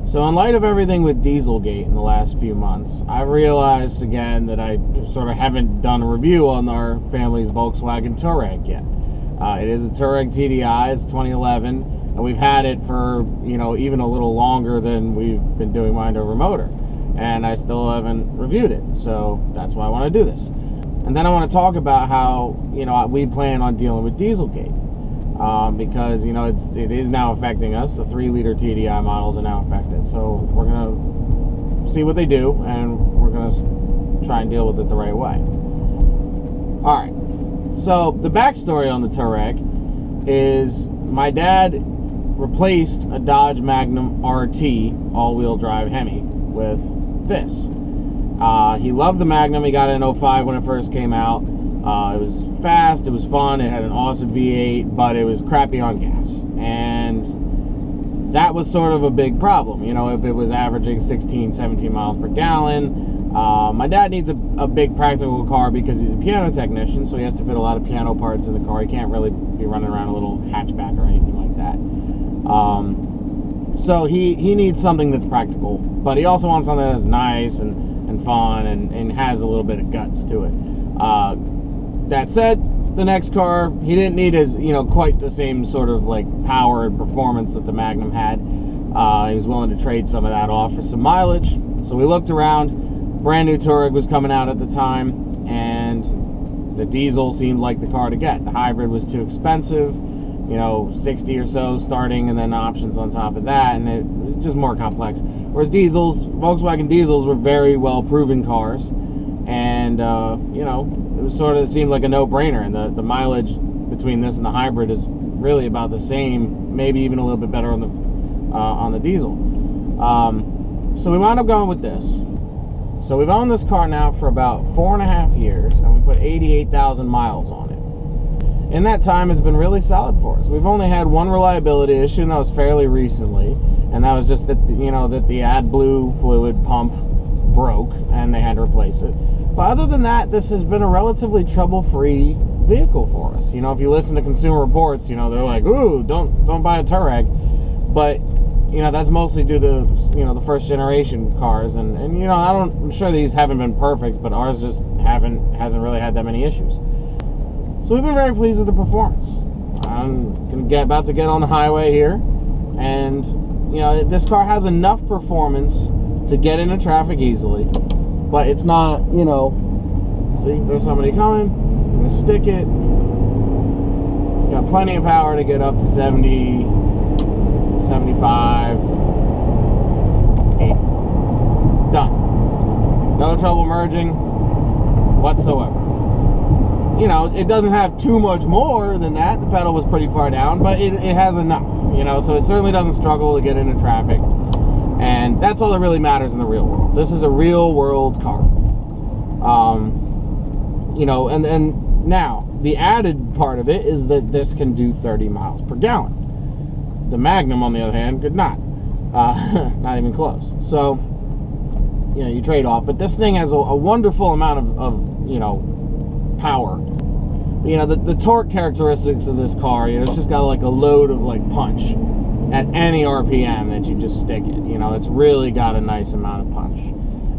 So in light of everything with Dieselgate in the last few months, I've realized again that I sort of haven't done a review on our family's Volkswagen Touareg yet. It is a Touareg TDI, it's 2011, and we've had it for, even a little longer than we've been doing Mind Over Motor. And I still haven't reviewed it, so that's why I want to do this. And then I want to talk about how, we plan on dealing with Dieselgate. Because, it is now affecting us. The 3-liter TDI models are now affected. So we're going to see what they do, and we're going to try and deal with it the right way. All right. So the backstory on the Touareg is my dad replaced a Dodge Magnum RT all-wheel drive Hemi with this. He loved the Magnum. He got it in 05 when it first came out. It was fast, it was fun, it had an awesome V8, but it was crappy on gas. And that was sort of a big problem, if it was averaging 16, 17 miles per gallon. My dad needs a big practical car because he's a piano technician, so he has to fit a lot of piano parts in the car. He can't really be running around a little hatchback or anything like that. So he needs something that's practical, but he also wants something that's nice and fun and has a little bit of guts to it. That said, the next car, he didn't need as, quite the same sort of like power and performance that the Magnum had. He was willing to trade some of that off for some mileage. So we looked around. Brand new Touareg was coming out at the time, and the diesel seemed like the car to get. The hybrid was too expensive, 60 or so starting, and then options on top of that, and it was just more complex. Whereas Volkswagen diesels were very well proven cars, and it was sort of seemed like a no-brainer. And the mileage between this and the hybrid is really about the same, maybe even a little bit better on the diesel. So we wound up going with this. So we've owned this car now for about 4.5 years, and we put 88,000 miles on it. In that time, it's been really solid for us. We've only had one reliability issue, and that was fairly recently, and that was just that the AdBlue fluid pump broke, and they had to replace it. But other than that, this has been a relatively trouble-free vehicle for us. If you listen to Consumer Reports, they're like, "Ooh, don't buy a Touareg," but that's mostly due to, the first generation cars. And I'm sure these haven't been perfect, but ours just hasn't really had that many issues. So we've been very pleased with the performance. I'm about to get on the highway here. And, this car has enough performance to get into traffic easily. But it's not, see, there's somebody coming. I'm going to stick it. Got plenty of power to get up to 70, 75, 80. Done. No trouble merging whatsoever. It doesn't have too much more than that. The pedal was pretty far down, but it has enough, so it certainly doesn't struggle to get into traffic. And that's all that really matters in the real world. This is a real world car. And now the added part of it is that this can do 30 miles per gallon. The Magnum, on the other hand, could not. Not even close. So, you trade off. But this thing has a wonderful amount of power. The torque characteristics of this car, it's just got like a load of like punch at any RPM that you just stick it. It's really got a nice amount of punch.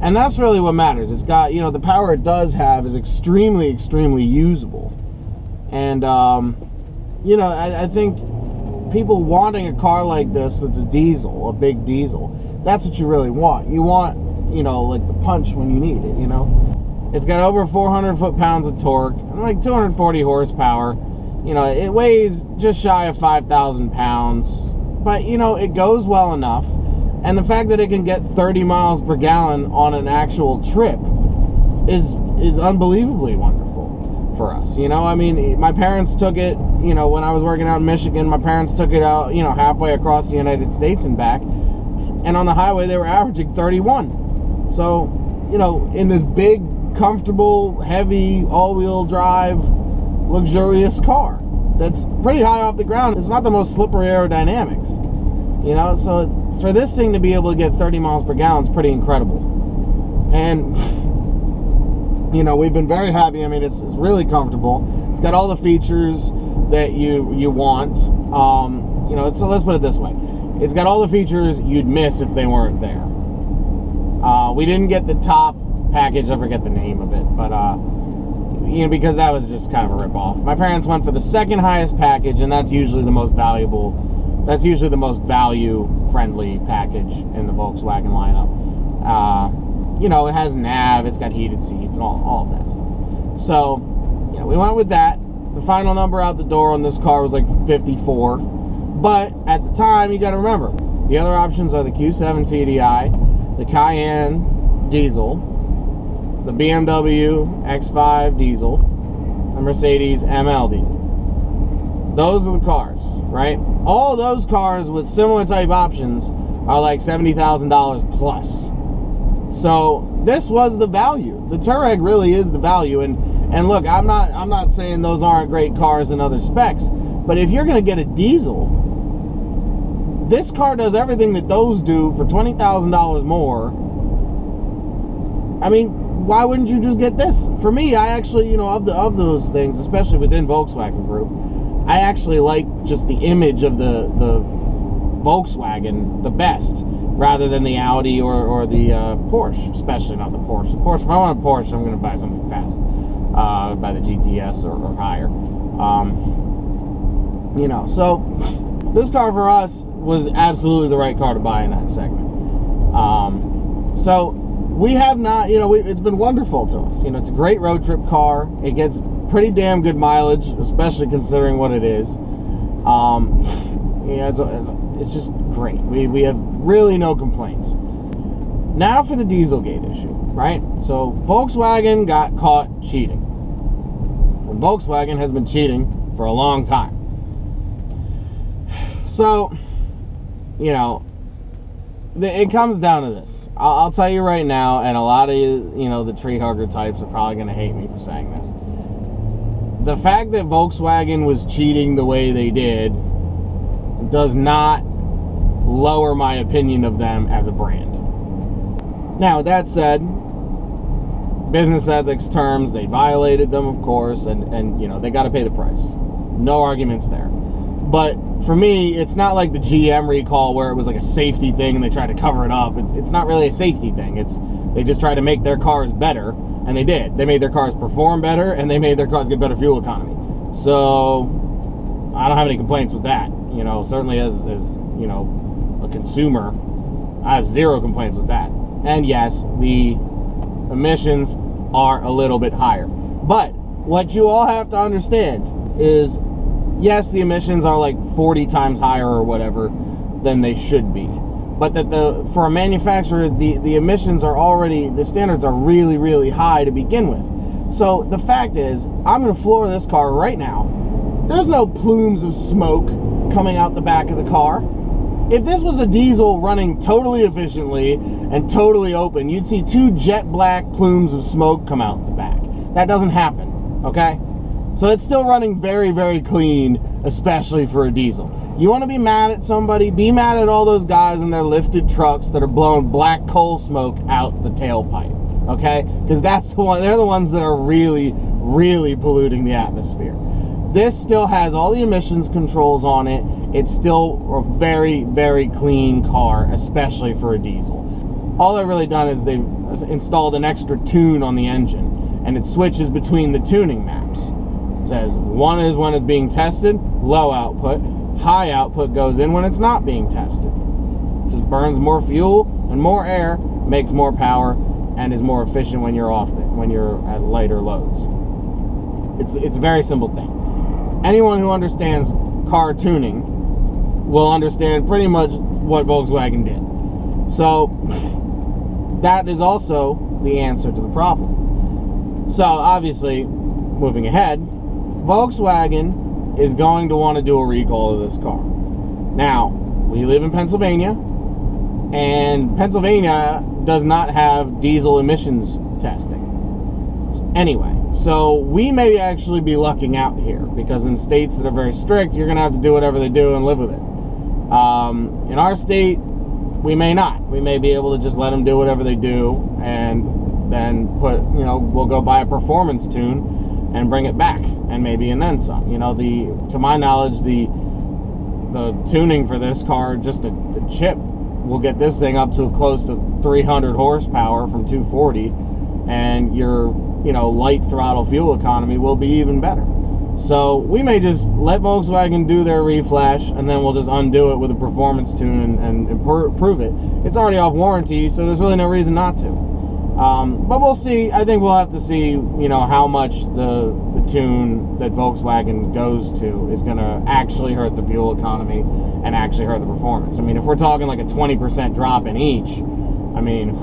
And that's really what matters. It's got, the power it does have is extremely, extremely usable. And, I think people wanting a car like this that's a diesel, a big diesel, that's what you really want. You want, like the punch when you need it, It's got over 400 foot-pounds of torque and like 240 horsepower. It weighs just shy of 5,000 pounds, but, it goes well enough. And the fact that it can get 30 miles per gallon on an actual trip is unbelievably wonderful for us. My parents took it, when I was working out in Michigan, my parents took it out, halfway across the United States and back. And on the highway, they were averaging 31. So, in this big, comfortable, heavy, all-wheel drive, luxurious car that's pretty high off the ground. It's not the most slippery aerodynamics. So for this thing to be able to get 30 miles per gallon is pretty incredible. And, we've been very happy. It's really comfortable. It's got all the features that you want. So let's put it this way. it's got all the features you'd miss if they weren't there. We didn't get the top package, I forget the name of it, but because that was just kind of a rip-off. My parents went for the second highest package, and that's usually the most valuable, that's usually the most value-friendly package in the Volkswagen lineup. It has nav, it's got heated seats, and all of that stuff. So, we went with that. The final number out the door on this car was like 54. But at the time, you got to remember, the other options are the Q7 TDI, the Cayenne diesel, the BMW X5 diesel, the Mercedes ML diesel. Those are the cars, right? All those cars with similar type options are like $70,000 plus. So this was the value. The Touareg really is the value. And look, I'm not saying those aren't great cars in other specs, but if you're going to get a diesel, this car does everything that those do for $20,000 more. I mean, why wouldn't you just get this? For me, I actually, of those things, especially within Volkswagen Group, I actually like just the image of the Volkswagen the best, rather than the Audi or the Porsche, especially not the Porsche. The Porsche, if I want a Porsche, I'm going to buy something fast. Buy the GTS or higher. So this car for us was absolutely the right car to buy in that segment. So we have not, it's been wonderful to us. It's a great road trip car. It gets pretty damn good mileage, especially considering what it is. It's just great. We have really no complaints. Now for the Dieselgate issue, right? So Volkswagen got caught cheating. And Volkswagen has been cheating for a long time. So, it comes down to this. I'll tell you right now, and a lot of you, the tree hugger types are probably going to hate me for saying this. The fact that Volkswagen was cheating the way they did does not lower my opinion of them as a brand. Now, that said, business ethics terms, they violated them, of course, and they got to pay the price. No arguments there. But for me, it's not like the GM recall where it was like a safety thing and they tried to cover it up. It's not really a safety thing. They just tried to make their cars better, and they did. They made their cars perform better, and they made their cars get better fuel economy. So I don't have any complaints with that. Certainly as a consumer, I have zero complaints with that. And yes, the emissions are a little bit higher. But what you all have to understand is, yes, the emissions are like 40 times higher or whatever than they should be. But that for a manufacturer, the emissions are already, the standards are really, really high to begin with. So the fact is, I'm going to floor this car right now. There's no plumes of smoke coming out the back of the car. If this was a diesel running totally efficiently and totally open, you'd see 2 jet black plumes of smoke come out the back. That doesn't happen, okay? So it's still running very, very clean, especially for a diesel. You want to be mad at somebody? Be mad at all those guys in their lifted trucks that are blowing black coal smoke out the tailpipe, okay? Because they're the ones that are really, really polluting the atmosphere. This still has all the emissions controls on it. It's still a very, very clean car, especially for a diesel. All they've really done is they've installed an extra tune on the engine, and it switches between the tuning maps. It says one is when it's being tested, low output. High output goes in when it's not being tested. Just burns more fuel and more air, makes more power, and is more efficient when you're when you're at lighter loads. It's a very simple thing. Anyone who understands car tuning will understand pretty much what Volkswagen did. So that is also the answer to the problem. So obviously, moving ahead, Volkswagen is going to want to do a recall of this car. Now, we live in Pennsylvania, and Pennsylvania does not have diesel emissions testing. Anyway, so we may actually be lucking out here, because in states that are very strict, you're going to have to do whatever they do and live with it. In our state, we may not. We may be able to just let them do whatever they do, and then we'll go buy a performance tune and bring it back, and then some. To my knowledge, the the tuning for this car, just a chip, will get this thing up to close to 300 horsepower from 240, and your light throttle fuel economy will be even better. So we may just let Volkswagen do their reflash, and then we'll just undo it with a performance tune and improve it. It's already off warranty, so there's really no reason not to. But we'll see. I think we'll have to see, how much the tune that Volkswagen goes to is going to actually hurt the fuel economy and actually hurt the performance. I mean, if we're talking like a 20% drop in each, I mean,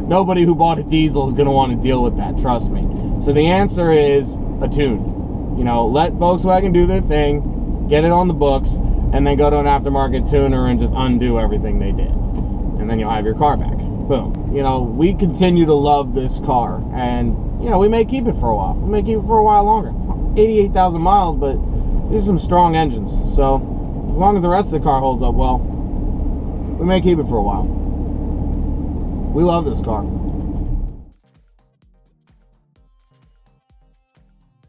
nobody who bought a diesel is going to want to deal with that, trust me. So the answer is a tune. Let Volkswagen do their thing, get it on the books, and then go to an aftermarket tuner and just undo everything they did. And then you'll have your car back. Boom. We continue to love this car, and, we may keep it for a while. We may keep it for a while longer. 88,000 miles, but these are some strong engines. So as long as the rest of the car holds up well, we may keep it for a while. We love this car.